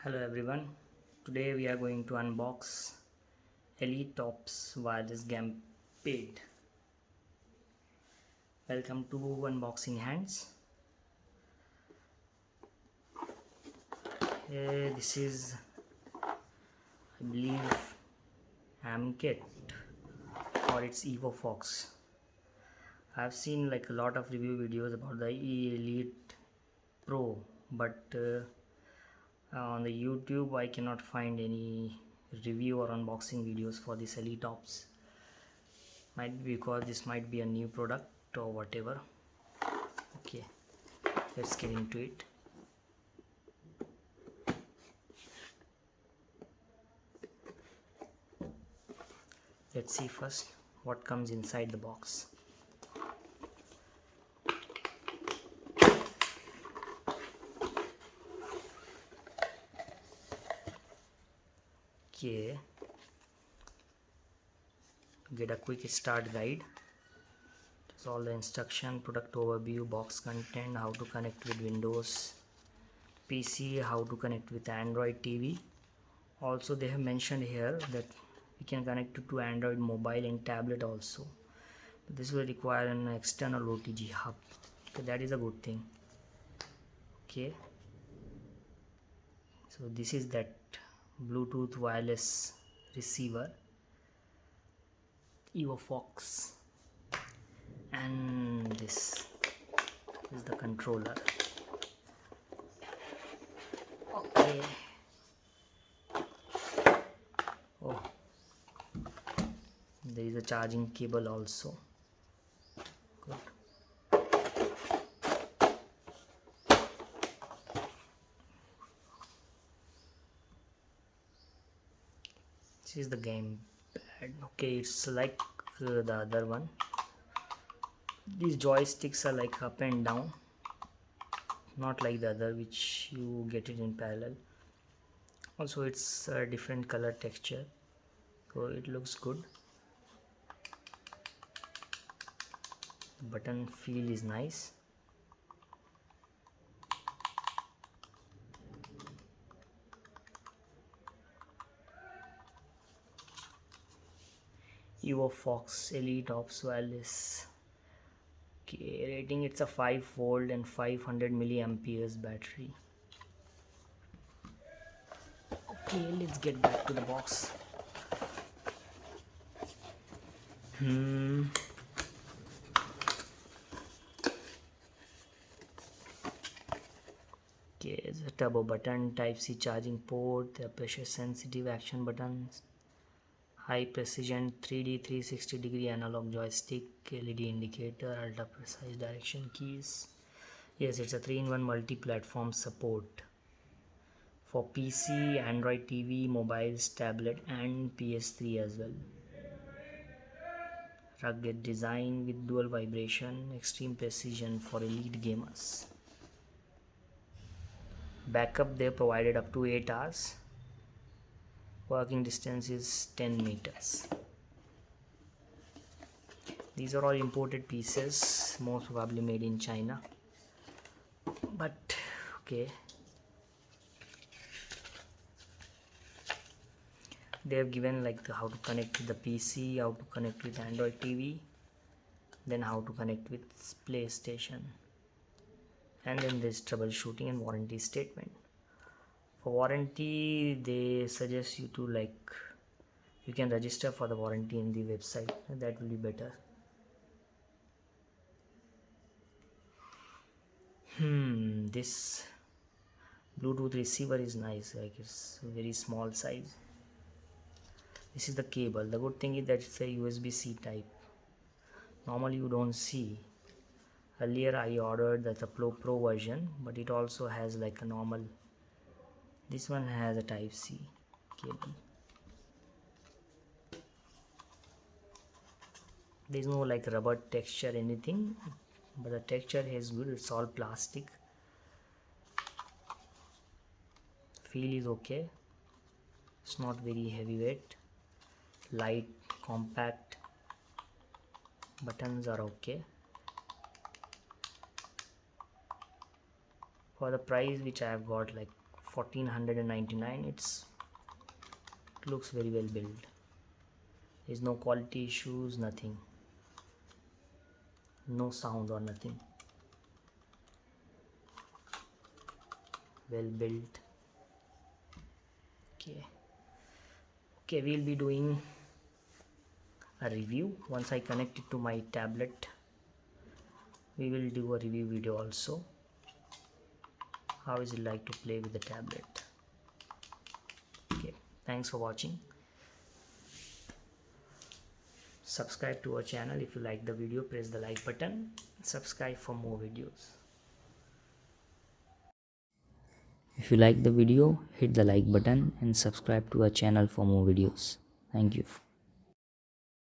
Hello everyone, today we are going to unbox Elite Ops wireless gamepad. Welcome to Unboxing Hands. This is, I believe, Amkette or it's EvoFox. I've seen like a lot of review videos about the Elite Pro, but on the YouTube I cannot find any review or unboxing videos for this Elite Ops. Might be because this might be a new product or whatever. Okay, let's get into it. Let's see first what comes inside the box. Okay, get a quick start guide. It's all the instruction, product overview, box content, how to connect with Windows PC, how to connect with Android TV. Also they have mentioned here that we can connect it to Android mobile and tablet also, but this will require an external OTG hub. Okay, that is a good thing. Okay, so this is that Bluetooth wireless receiver EvoFox, and this is the controller. Okay, oh, there is a charging cable also. Good. This is the gamepad. Okay, it's like the other one. These joysticks are like up and down, not like the other which you get it in parallel. Also it's a different color texture, so it looks good. The button feel is nice. EvoFox Elite Ops wireless. Okay, rating, it's a 5-volt and 500 milliamperes battery. Okay, let's get back to the box. Okay, it's a turbo button, type C charging port, the pressure sensitive action buttons, high precision 3D 360 degree analog joystick, LED indicator, ultra precise direction keys. Yes, it's a 3-in-1 multi-platform support for PC, Android TV, mobiles, tablet and PS3 as well. Rugged design with dual vibration, extreme precision for elite gamers. Backup they provided up to 8 hours. Working distance is 10 meters. These are all imported pieces, most probably made in China, but okay. They have given like how to connect with the PC, how to connect with Android TV, then how to connect with PlayStation, and then there's troubleshooting and warranty statement. For warranty they suggest you to like you can register for the warranty in the website, that will be better. This Bluetooth receiver is nice, like it's very small size. This is the cable. The good thing is that it's a USB-C type. Normally you don't see. Earlier I ordered the Pro version, but it also has like a normal. This one has a type C cable. There's no like rubber texture anything, but the texture is good. It's all plastic. Feel is okay. It's not very heavyweight. Light, compact. Buttons are okay. For the price which I have got, like 1499. It looks very well built. There's no quality issues, nothing, no sound or nothing. Well built. Okay, we'll be doing a review once I connect it to my tablet. We will do a review video also. How is it like to play with the tablet? Okay, thanks for watching. Subscribe to our channel. If you like the video, press the like button. Subscribe for more videos. If you like the video, hit the like button and subscribe to our channel for more videos. Thank you.